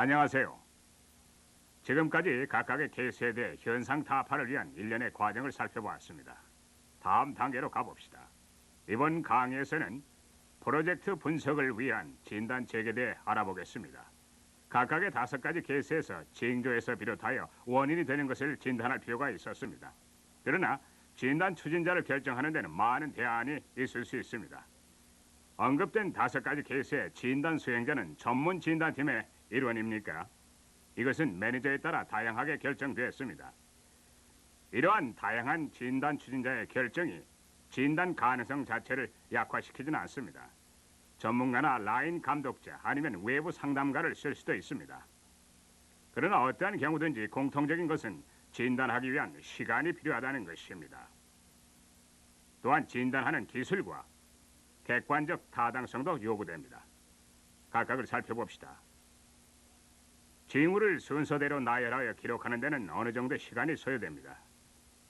안녕하세요. 지금까지 각각의 케이스에 대해 현상 타파를 위한 일련의 과정을 살펴보았습니다. 다음 단계로 가봅시다. 이번 강의에서는 프로젝트 분석을 위한 진단 체계에 대해 알아보겠습니다. 각각의 5가지 케이스에서 징조에서 비롯하여 원인이 되는 것을 진단할 필요가 있었습니다. 그러나 진단 추진자를 결정하는 데는 많은 대안이 있을 수 있습니다. 언급된 5가지 케이스의 진단 수행자는 전문 진단팀의 일원입니까? 이것은 매니저에 따라 다양하게 결정되었습니다. 이러한 다양한 진단 추진자의 결정이 진단 가능성 자체를 약화시키지는 않습니다. 전문가나 라인 감독자 아니면 외부 상담가를 쓸 수도 있습니다. 그러나 어떠한 경우든지 공통적인 것은 진단하기 위한 시간이 필요하다는 것입니다. 또한 진단하는 기술과 객관적 타당성도 요구됩니다. 각각을 살펴봅시다. 징후를 순서대로 나열하여 기록하는 데는 어느 정도 시간이 소요됩니다.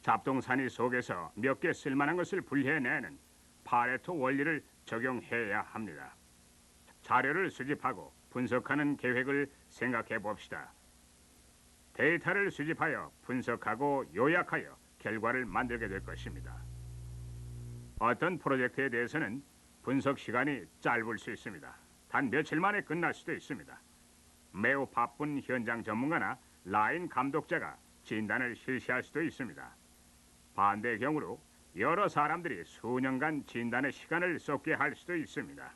잡동사니 속에서 몇 개 쓸만한 것을 분리해내는 파레토 원리를 적용해야 합니다. 자료를 수집하고 분석하는 계획을 생각해 봅시다. 데이터를 수집하여 분석하고 요약하여 결과를 만들게 될 것입니다. 어떤 프로젝트에 대해서는 분석 시간이 짧을 수 있습니다. 단 며칠 만에 끝날 수도 있습니다. 매우 바쁜 현장 전문가나 라인 감독자가 진단을 실시할 수도 있습니다. 반대의 경우로 여러 사람들이 수년간 진단의 시간을 쏟게 할 수도 있습니다.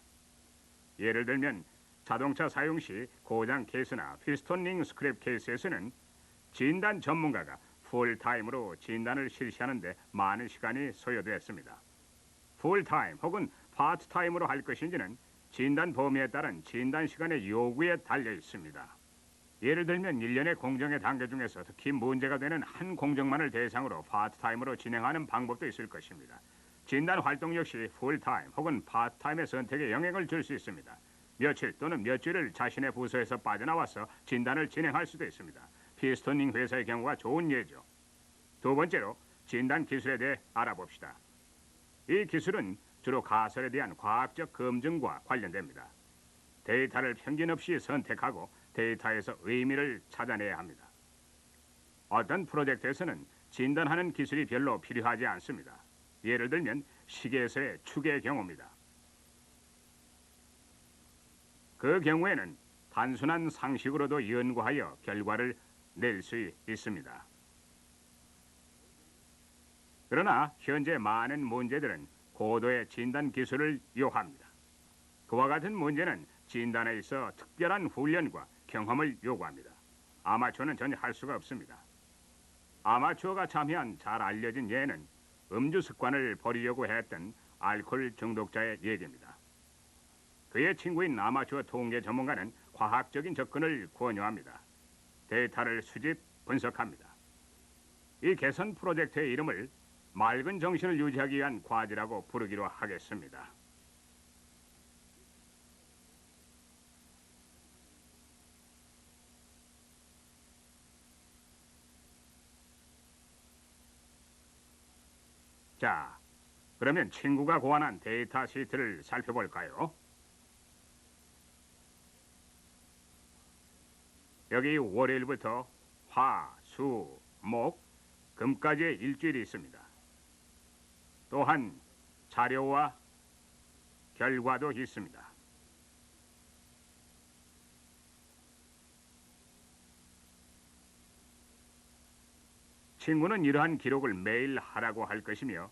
예를 들면 자동차 사용 시 고장 케이스나 피스톤 링 스크랩 케이스에서는 진단 전문가가 풀타임으로 진단을 실시하는데 많은 시간이 소요됐습니다. 풀타임 혹은 파트타임으로 할 것인지는 진단 범위에 따른 진단 시간의 요구에 달려 있습니다. 예를 들면 일련의 공정의 단계 중에서 특히 문제가 되는 한 공정만을 대상으로 파트타임으로 진행하는 방법도 있을 것입니다. 진단 활동 역시 풀타임 혹은 파트타임의 선택에 영향을 줄 수 있습니다. 며칠 또는 몇 주를 자신의 부서에서 빠져나와서 진단을 진행할 수도 있습니다. 피스토닝 회사의 경우가 좋은 예죠. 두 번째로 진단 기술에 대해 알아봅시다. 이 기술은 주로 가설에 대한 과학적 검증과 관련됩니다. 데이터를 편견 없이 선택하고 데이터에서 의미를 찾아내야 합니다. 어떤 프로젝트에서는 진단하는 기술이 별로 필요하지 않습니다. 예를 들면 시계에서의 축의 경우입니다. 그 경우에는 단순한 상식으로도 연구하여 결과를 낼 수 있습니다. 그러나 현재 많은 문제들은 고도의 진단 기술을 요합니다. 그와 같은 문제는 진단에 있어 특별한 훈련과 경험을 요구합니다. 아마추어는 전혀 할 수가 없습니다. 아마추어가 참여한 잘 알려진 예는 음주 습관을 버리려고 했던 알코올 중독자의 얘기입니다. 그의 친구인 아마추어 통계 전문가는 과학적인 접근을 권유합니다. 데이터를 수집, 분석합니다. 이 개선 프로젝트의 이름을 맑은 정신을 유지하기 위한 과제라고 부르기로 하겠습니다. 자, 그러면 친구가 고안한 데이터 시트를 살펴볼까요? 여기 월요일부터 화, 수, 목, 금까지의 일주일이 있습니다. 또한 자료와 결과도 있습니다. 친구는 이러한 기록을 매일 하라고 할 것이며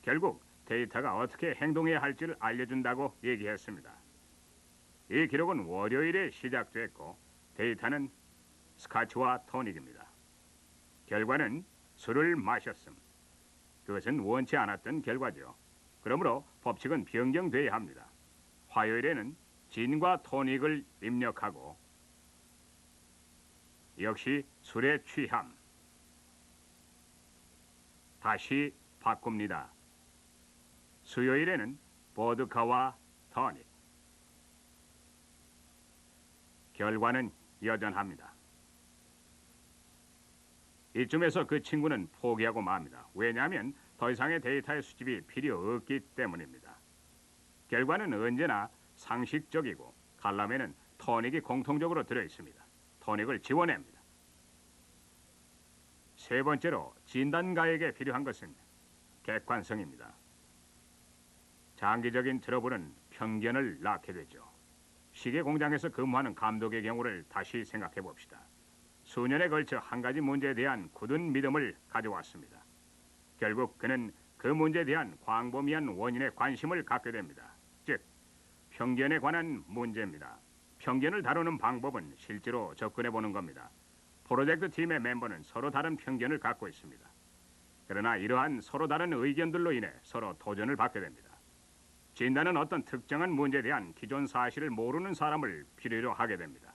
결국 데이터가 어떻게 행동해야 할지를 알려준다고 얘기했습니다. 이 기록은 월요일에 시작됐고 데이터는 스카치와 토닉입니다. 결과는 술을 마셨음. 그것은 원치 않았던 결과죠. 그러므로 법칙은 변경돼야 합니다. 화요일에는 진과 토닉을 입력하고 역시 술에 취함. 다시 바꿉니다. 수요일에는 보드카와 토닉. 결과는 여전합니다. 이쯤에서 그 친구는 포기하고 맙니다. 왜냐하면 더 이상의 데이터의 수집이 필요 없기 때문입니다. 결과는 언제나 상식적이고 칼럼에는 토닉이 공통적으로 들어있습니다. 토닉을 지원합니다. 세 번째로 진단가에게 필요한 것은 객관성입니다. 장기적인 트러블은 편견을 낳게 되죠. 시계 공장에서 근무하는 감독의 경우를 다시 생각해 봅시다. 수년에 걸쳐 한 가지 문제에 대한 굳은 믿음을 가져왔습니다. 결국 그는 그 문제에 대한 광범위한 원인에 관심을 갖게 됩니다. 즉, 편견에 관한 문제입니다. 편견을 다루는 방법은 실제로 접근해 보는 겁니다. 프로젝트 팀의 멤버는 서로 다른 편견을 갖고 있습니다. 그러나 이러한 서로 다른 의견들로 인해 서로 도전을 받게 됩니다. 진단은 어떤 특정한 문제에 대한 기존 사실을 모르는 사람을 필요로 하게 됩니다.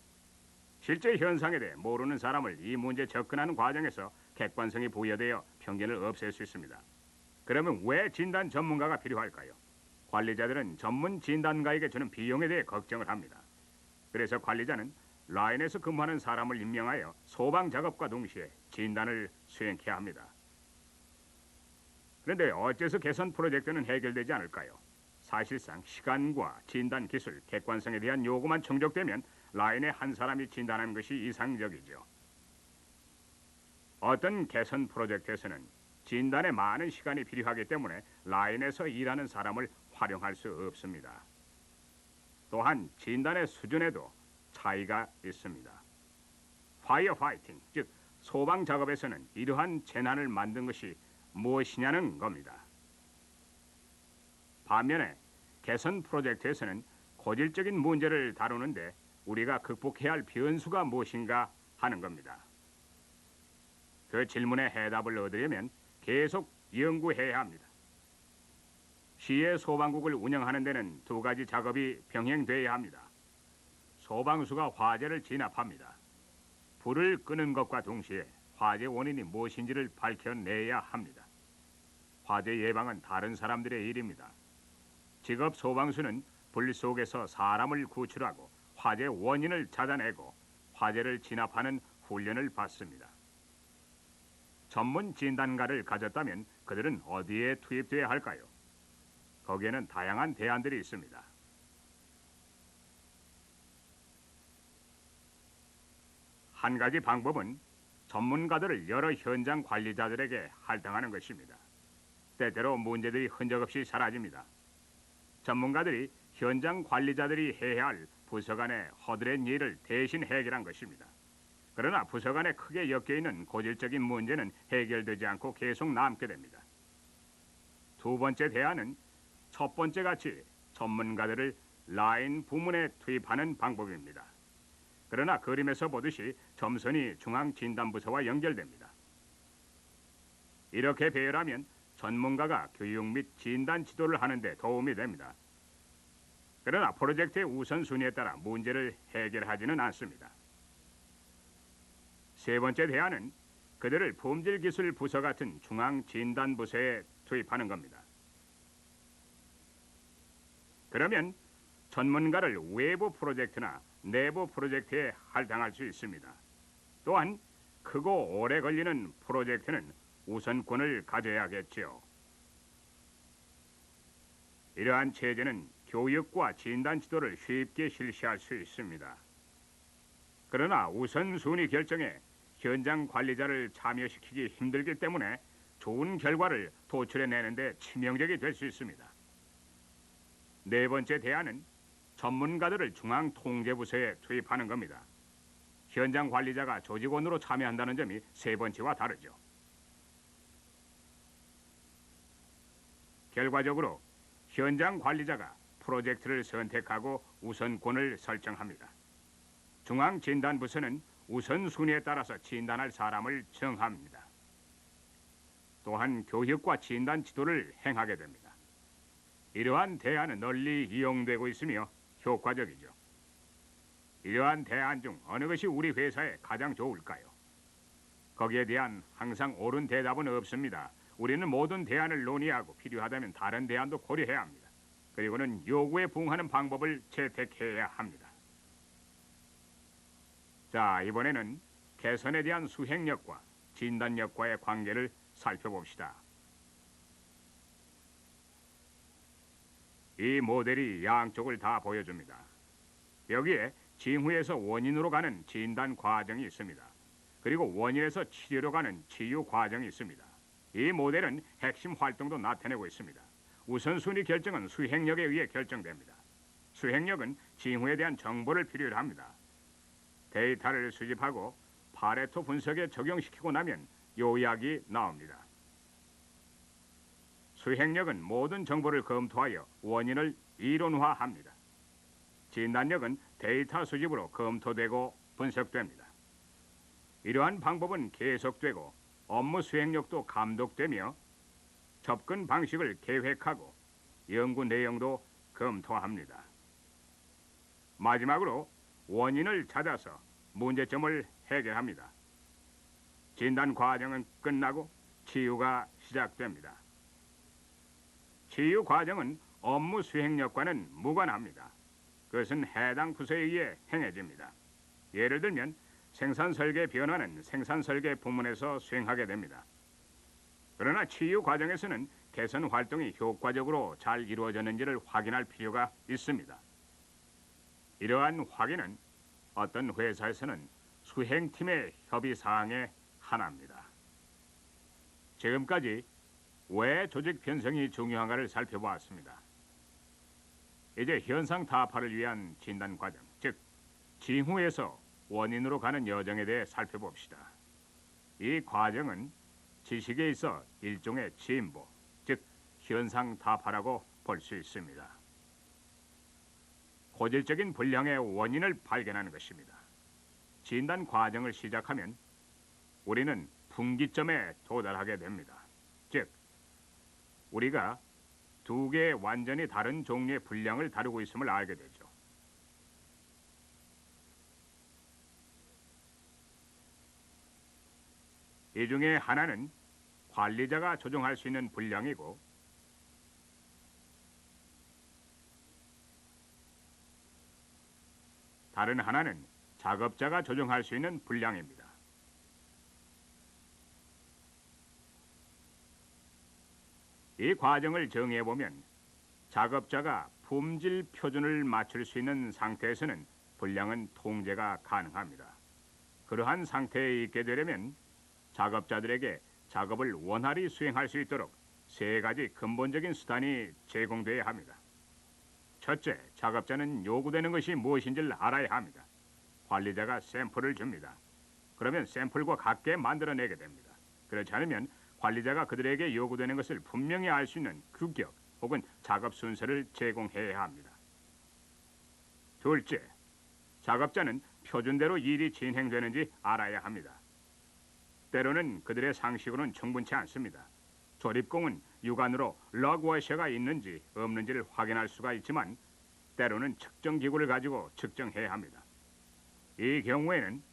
실제 현상에 대해 모르는 사람을 이 문제에 접근하는 과정에서 객관성이 부여되어 편견을 없앨 수 있습니다. 그러면 왜 진단 전문가가 필요할까요? 관리자들은 전문 진단가에게 주는 비용에 대해 걱정을 합니다. 그래서 관리자는 라인에서 근무하는 사람을 임명하여 소방 작업과 동시에 진단을 수행해야 합니다. 그런데 어째서 개선 프로젝트는 해결되지 않을까요? 사실상 시간과 진단 기술, 객관성에 대한 요구만 충족되면 라인의 한 사람이 진단하는 것이 이상적이죠. 어떤 개선 프로젝트에서는 진단에 많은 시간이 필요하기 때문에 라인에서 일하는 사람을 활용할 수 없습니다. 또한 진단의 수준에도 차이가 있습니다. 파이어 파이팅, 즉 소방 작업에서는 이러한 재난을 만든 것이 무엇이냐는 겁니다. 반면에 개선 프로젝트에서는 고질적인 문제를 다루는데 우리가 극복해야 할 변수가 무엇인가 하는 겁니다. 그 질문에 해답을 얻으려면 계속 연구해야 합니다. 시의 소방국을 운영하는 데는 두 가지 작업이 병행돼야 합니다. 소방수가 화재를 진압합니다. 불을 끄는 것과 동시에 화재 원인이 무엇인지를 밝혀내야 합니다. 화재 예방은 다른 사람들의 일입니다. 직업 소방수는 불 속에서 사람을 구출하고 화재 원인을 찾아내고 화재를 진압하는 훈련을 받습니다. 전문 진단가를 가졌다면 그들은 어디에 투입돼야 할까요? 거기에는 다양한 대안들이 있습니다. 한 가지 방법은 전문가들을 여러 현장 관리자들에게 할당하는 것입니다. 때때로 문제들이 흔적 없이 사라집니다. 전문가들이 현장 관리자들이 해야 할 부서 간의 허드렛 일을 대신 해결한 것입니다. 그러나 부서 간에 크게 엮여있는 고질적인 문제는 해결되지 않고 계속 남게 됩니다. 두 번째 대안은 첫 번째 같이 전문가들을 라인 부문에 투입하는 방법입니다. 그러나 그림에서 보듯이 점선이 중앙진단부서와 연결됩니다. 이렇게 배열하면 전문가가 교육 및 진단 지도를 하는 데 도움이 됩니다. 그러나 프로젝트의 우선순위에 따라 문제를 해결하지는 않습니다. 세 번째 대안은 그들을 품질기술 부서 같은 중앙진단부서에 투입하는 겁니다. 그러면 전문가를 외부 프로젝트나 내부 프로젝트에 할당할 수 있습니다. 또한 크고 오래 걸리는 프로젝트는 우선권을 가져야겠지요. 이러한 체제는 교육과 진단 지도를 쉽게 실시할 수 있습니다. 그러나 우선순위 결정에 현장 관리자를 참여시키기 힘들기 때문에 좋은 결과를 도출해내는 데 치명적이 될 수 있습니다. 네 번째 대안은 전문가들을 중앙통제부서에 투입하는 겁니다. 현장 관리자가 조직원으로 참여한다는 점이 세 번째와 다르죠. 결과적으로 현장 관리자가 프로젝트를 선택하고 우선권을 설정합니다. 중앙진단부서는 우선순위에 따라서 진단할 사람을 정합니다. 또한 교육과 진단 지도를 행하게 됩니다. 이러한 대안은 널리 이용되고 있으며 효과적이죠. 이러한 대안 중 어느 것이 우리 회사에 가장 좋을까요? 거기에 대한 항상 옳은 대답은 없습니다. 우리는 모든 대안을 논의하고 필요하다면 다른 대안도 고려해야 합니다. 그리고는 요구에 부응하는 방법을 채택해야 합니다. 자, 이번에는 개선에 대한 수행력과 진단력과의 관계를 살펴봅시다. 이 모델이 양쪽을 다 보여줍니다. 여기에 징후에서 원인으로 가는 진단 과정이 있습니다. 그리고 원인에서 치료로 가는 치유 과정이 있습니다. 이 모델은 핵심 활동도 나타내고 있습니다. 우선순위 결정은 수행력에 의해 결정됩니다. 수행력은 징후에 대한 정보를 필요로 합니다. 데이터를 수집하고 파레토 분석에 적용시키고 나면 요약이 나옵니다. 수행력은 모든 정보를 검토하여 원인을 이론화합니다. 진단력은 데이터 수집으로 검토되고 분석됩니다. 이러한 방법은 계속되고 업무 수행력도 감독되며 접근 방식을 계획하고 연구 내용도 검토합니다. 마지막으로 원인을 찾아서 문제점을 해결합니다. 진단 과정은 끝나고 치유가 시작됩니다. 치유 과정은 업무 수행력과는 무관합니다. 그것은 해당 부서에 의해 행해집니다. 예를 들면 생산 설계 변화는 생산 설계 부문에서 수행하게 됩니다. 그러나 치유 과정에서는 개선 활동이 효과적으로 잘 이루어졌는지를 확인할 필요가 있습니다. 이러한 확인은 어떤 회사에서는 수행팀의 협의 사항의 하나입니다. 지금까지 왜 조직 편성이 중요한가를 살펴보았습니다. 이제 현상 타파를 위한 진단 과정, 즉 징후에서 원인으로 가는 여정에 대해 살펴봅시다. 이 과정은 지식에 있어 일종의 진보, 즉 현상 타파라고 볼 수 있습니다. 고질적인 불량의 원인을 발견하는 것입니다. 진단 과정을 시작하면 우리는 분기점에 도달하게 됩니다. 즉, 우리가 두 개의 완전히 다른 종류의 불량을 다루고 있음을 알게 되죠. 이 중에 하나는 관리자가 조정할 수 있는 불량이고 다른 하나는 작업자가 조정할 수 있는 불량입니다. 이 과정을 정의해보면 작업자가 품질 표준을 맞출 수 있는 상태에서는 불량은 통제가 가능합니다. 그러한 상태에 있게 되려면 작업자들에게 작업을 원활히 수행할 수 있도록 세 가지 근본적인 수단이 제공되어야 합니다. 첫째, 작업자는 요구되는 것이 무엇인지를 알아야 합니다. 관리자가 샘플을 줍니다. 그러면 샘플과 같게 만들어내게 됩니다. 그렇지 않으면 관리자가 그들에게 요구되는 것을 분명히 알 수 있는 규격 혹은 작업 순서를 제공해야 합니다. 둘째, 작업자는 표준대로 일이 진행되는지 알아야 합니다. 때로는 그들의 상식으로는 충분치 않습니다. 조립공은 육안으로 럭워셔가 있는지 없는지를 확인할 수가 있지만 때로는 측정기구를 가지고 측정해야 합니다. 이 경우에는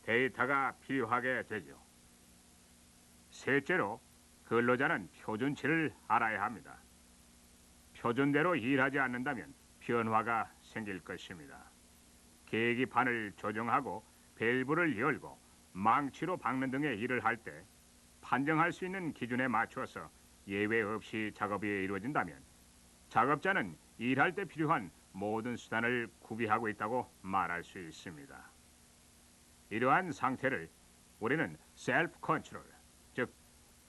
데이터가 필요하게 되죠. 셋째로 근로자는 표준치를 알아야 합니다. 표준대로 일하지 않는다면 변화가 생길 것입니다. 계기판을 조정하고 밸브를 열고 망치로 박는 등의 일을 할 때 판정할 수 있는 기준에 맞추어서 예외 없이 작업이 이루어진다면 작업자는 일할 때 필요한 모든 수단을 구비하고 있다고 말할 수 있습니다. 이러한 상태를 우리는 셀프 컨트롤, 즉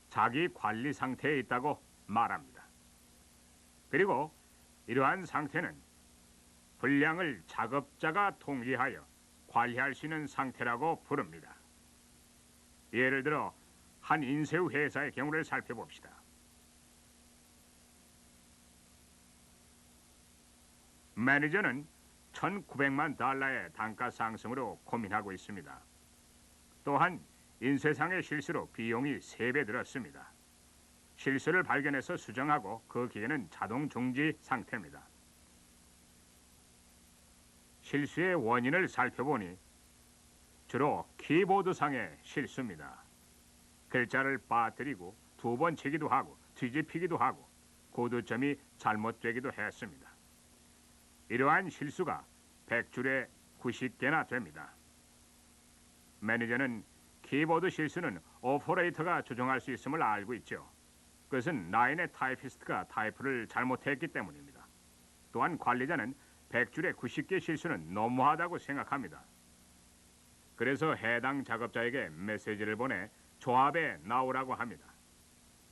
자기 관리 상태에 있다고 말합니다. 그리고 이러한 상태는 불량을 작업자가 통제하여 관리할 수 있는 상태라고 부릅니다. 예를 들어 한 인쇄 회사의 경우를 살펴봅시다. 매니저는 1,900만 달러의 단가 상승으로 고민하고 있습니다. 또한 인쇄상의 실수로 비용이 3배 들었습니다. 실수를 발견해서 수정하고 그 기계는 자동 중지 상태입니다. 실수의 원인을 살펴보니 주로 키보드상의 실수입니다. 글자를 빠뜨리고 2번 치기도 하고 뒤집히기도 하고 고두점이 잘못되기도 했습니다. 이러한 실수가 100줄에 90개나 됩니다. 매니저는 키보드 실수는 오퍼레이터가 조정할 수 있음을 알고 있죠. 그것은 라인의 타이피스트가 타이프를 잘못했기 때문입니다. 또한 관리자는 100줄에 90개 실수는 너무하다고 생각합니다. 그래서 해당 작업자에게 메시지를 보내 조합에 나오라고 합니다.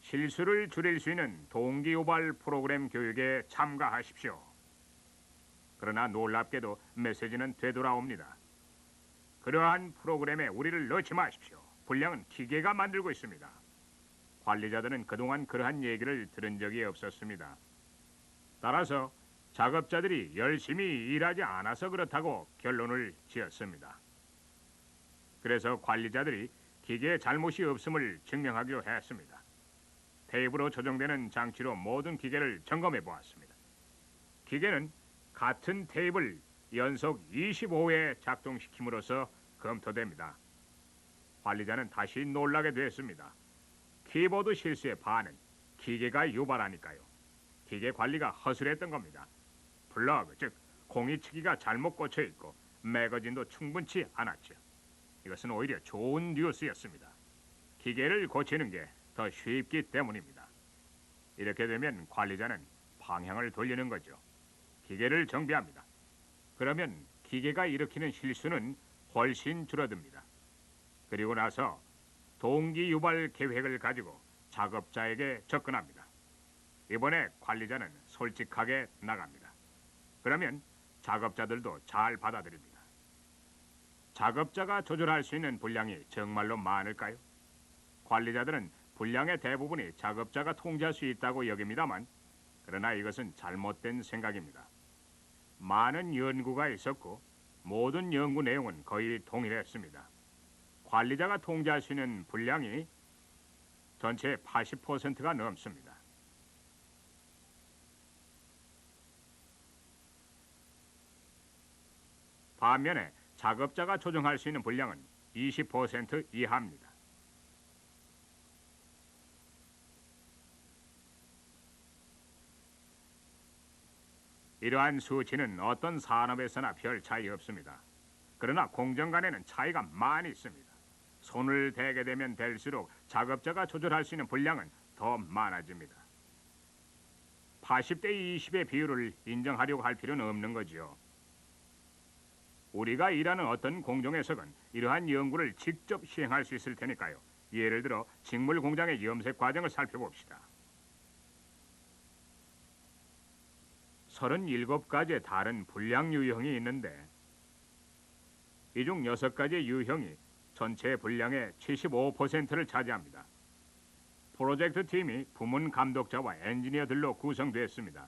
실수를 줄일 수 있는 동기유발 프로그램 교육에 참가하십시오. 그러나 놀랍게도 메시지는 되돌아옵니다. 그러한 프로그램에 우리를 넣지 마십시오. 불량은 기계가 만들고 있습니다. 관리자들은 그동안 그러한 얘기를 들은 적이 없었습니다. 따라서 작업자들이 열심히 일하지 않아서 그렇다고 결론을 지었습니다. 그래서 관리자들이 기계에 잘못이 없음을 증명하기로 했습니다. 테이프로 조정되는 장치로 모든 기계를 점검해 보았습니다. 기계는 같은 테이프를 연속 25회 작동시킴으로써 검토됩니다. 관리자는 다시 놀라게 됐습니다. 키보드 실수의 반은 기계가 유발하니까요. 기계 관리가 허술했던 겁니다. 플러그, 즉 공이치기가 잘못 꽂혀 있고 매거진도 충분치 않았죠. 이것은 오히려 좋은 뉴스였습니다. 기계를 고치는 게 더 쉽기 때문입니다. 이렇게 되면 관리자는 방향을 돌리는 거죠. 기계를 정비합니다. 그러면 기계가 일으키는 실수는 훨씬 줄어듭니다. 그리고 나서 동기 유발 계획을 가지고 작업자에게 접근합니다. 이번에 관리자는 솔직하게 나갑니다. 그러면 작업자들도 잘 받아들입니다. 작업자가 조절할 수 있는 분량이 정말로 많을까요? 관리자들은 분량의 대부분이 작업자가 통제할 수 있다고 여깁니다만, 그러나 이것은 잘못된 생각입니다. 많은 연구가 있었고 모든 연구 내용은 거의 동일했습니다. 관리자가 통제할 수 있는 분량이 전체의 80%가 넘습니다. 반면에 작업자가 조정할 수 있는 분량은 20% 이하입니다. 이러한 수치는 어떤 산업에서나 별 차이 없습니다. 그러나 공정 간에는 차이가 많이 있습니다. 손을 대게 되면 될수록 작업자가 조절할 수 있는 분량은 더 많아집니다. 80대 20의 비율을 인정하려고 할 필요는 없는 거지요. 우리가 일하는 어떤 공정에서건 이러한 연구를 직접 시행할 수 있을 테니까요. 예를 들어 식물 공장의 염색 과정을 살펴봅시다. 37가지의 다른 분량 유형이 있는데 이 중 6가지의 유형이 전체 분량의 75%를 차지합니다. 프로젝트 팀이 부문 감독자와 엔지니어들로 구성됐습니다.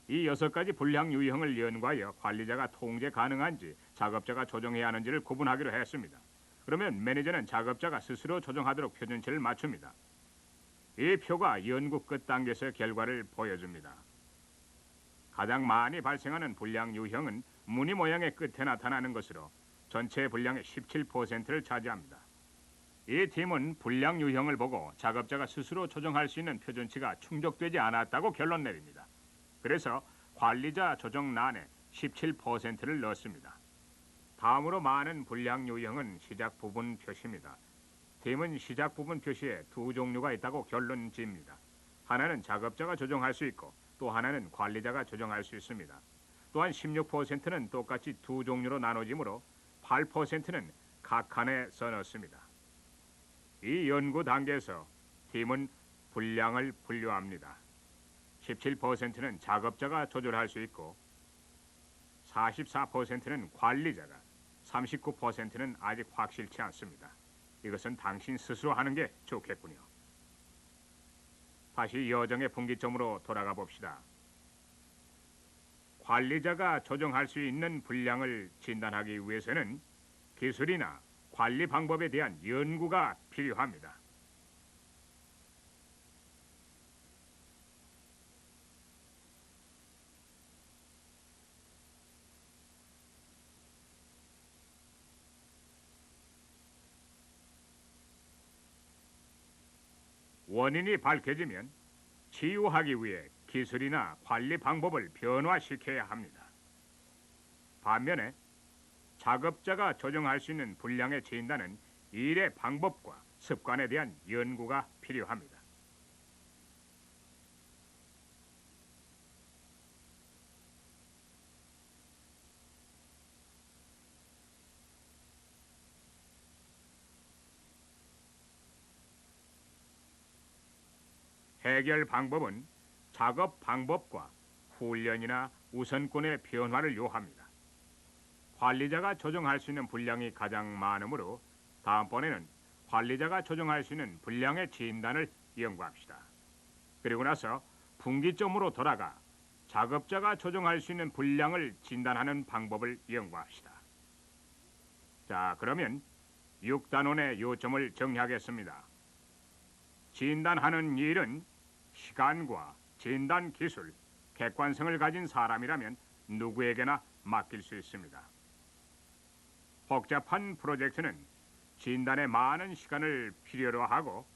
이 6가지 분량 유형을 연구하여 관리자가 통제 가능한지 작업자가 조정해야 하는지를 구분하기로 했습니다. 그러면 매니저는 작업자가 스스로 조정하도록 표준치를 맞춥니다. 이 표가 연구 끝 단계에서 결과를 보여줍니다. 가장 많이 발생하는 분량 유형은 무늬 모양의 끝에 나타나는 것으로 전체 분량의 17%를 차지합니다. 이 팀은 분량 유형을 보고 작업자가 스스로 조정할 수 있는 표준치가 충족되지 않았다고 결론 내립니다. 그래서 관리자 조정란에 17%를 넣었습니다. 다음으로 많은 분량 유형은 시작 부분 표시입니다. 팀은 시작 부분 표시에 두 종류가 있다고 결론 지입니다. 하나는 작업자가 조정할 수 있고 또 하나는 관리자가 조정할 수 있습니다. 또한 16%는 똑같이 두 종류로 나눠지므로 8%는 각 칸에 써넣습니다. 이 연구 단계에서 팀은 분량을 분류합니다. 17%는 작업자가 조절할 수 있고 44%는 관리자가, 39%는 아직 확실치 않습니다. 이것은 당신 스스로 하는 게 좋겠군요. 다시 여정의 분기점으로 돌아가 봅시다. 관리자가 조정할 수 있는 분량을 진단하기 위해서는 기술이나 관리 방법에 대한 연구가 필요합니다. 원인이 밝혀지면 치유하기 위해 기술이나 관리 방법을 변화시켜야 합니다. 반면에 작업자가 조정할 수 있는 분량의 진단은 일의 방법과 습관에 대한 연구가 필요합니다. 해결 방법은 작업 방법과 훈련이나 우선권의 변화를 요합니다. 관리자가 조정할 수 있는 분량이 가장 많으므로 다음번에는 관리자가 조정할 수 있는 분량의 진단을 연구합시다. 그리고 나서 분기점으로 돌아가 작업자가 조정할 수 있는 분량을 진단하는 방법을 연구합시다. 자, 그러면 6단원의 요점을 정리하겠습니다. 진단하는 일은 시간과 진단 기술, 객관성을 가진 사람이라면 누구에게나 맡길 수 있습니다. 복잡한 프로젝트는 진단에 많은 시간을 필요로 하고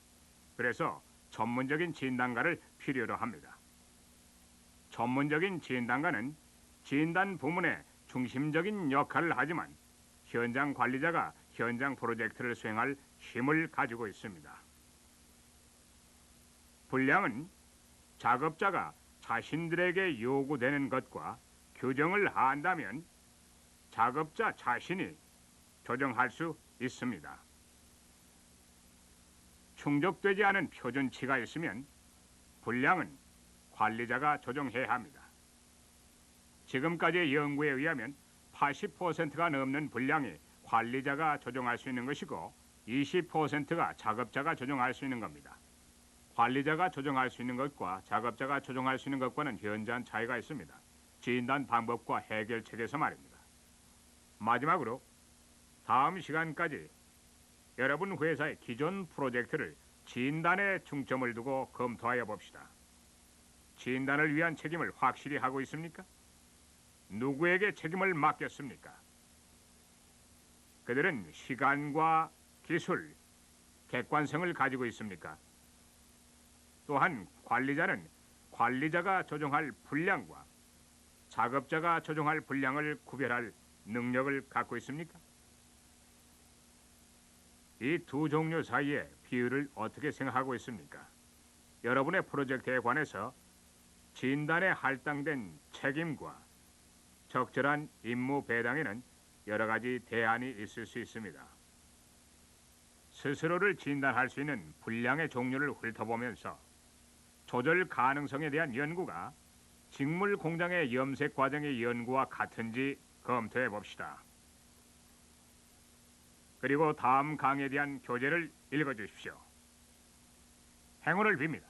그래서 전문적인 진단가를 필요로 합니다. 전문적인 진단가는 진단 부문의 중심적인 역할을 하지만 현장 관리자가 현장 프로젝트를 수행할 힘을 가지고 있습니다. 분량은 작업자가 자신들에게 요구되는 것과 규정을 안다면 작업자 자신이 조정할 수 있습니다. 충족되지 않은 표준치가 있으면 분량은 관리자가 조정해야 합니다. 지금까지의 연구에 의하면 80%가 넘는 분량이 관리자가 조정할 수 있는 것이고 20%가 작업자가 조정할 수 있는 겁니다. 관리자가 조정할 수 있는 것과 작업자가 조정할 수 있는 것과는 현저한 차이가 있습니다. 진단 방법과 해결책에서 말입니다. 마지막으로 다음 시간까지 여러분 회사의 기존 프로젝트를 진단에 중점을 두고 검토하여 봅시다. 진단을 위한 책임을 확실히 하고 있습니까? 누구에게 책임을 맡겼습니까? 그들은 시간과 기술, 객관성을 가지고 있습니까? 또한 관리자는 관리자가 조정할 분량과 작업자가 조정할 분량을 구별할 능력을 갖고 있습니까? 이 두 종류 사이의 비율을 어떻게 생각하고 있습니까? 여러분의 프로젝트에 관해서 진단에 할당된 책임과 적절한 임무 배당에는 여러 가지 대안이 있을 수 있습니다. 스스로를 진단할 수 있는 분량의 종류를 훑어보면서 조절 가능성에 대한 연구가 직물 공장의 염색 과정의 연구와 같은지 검토해 봅시다. 그리고 다음 강의에 대한 교재를 읽어 주십시오. 행운을 빕니다.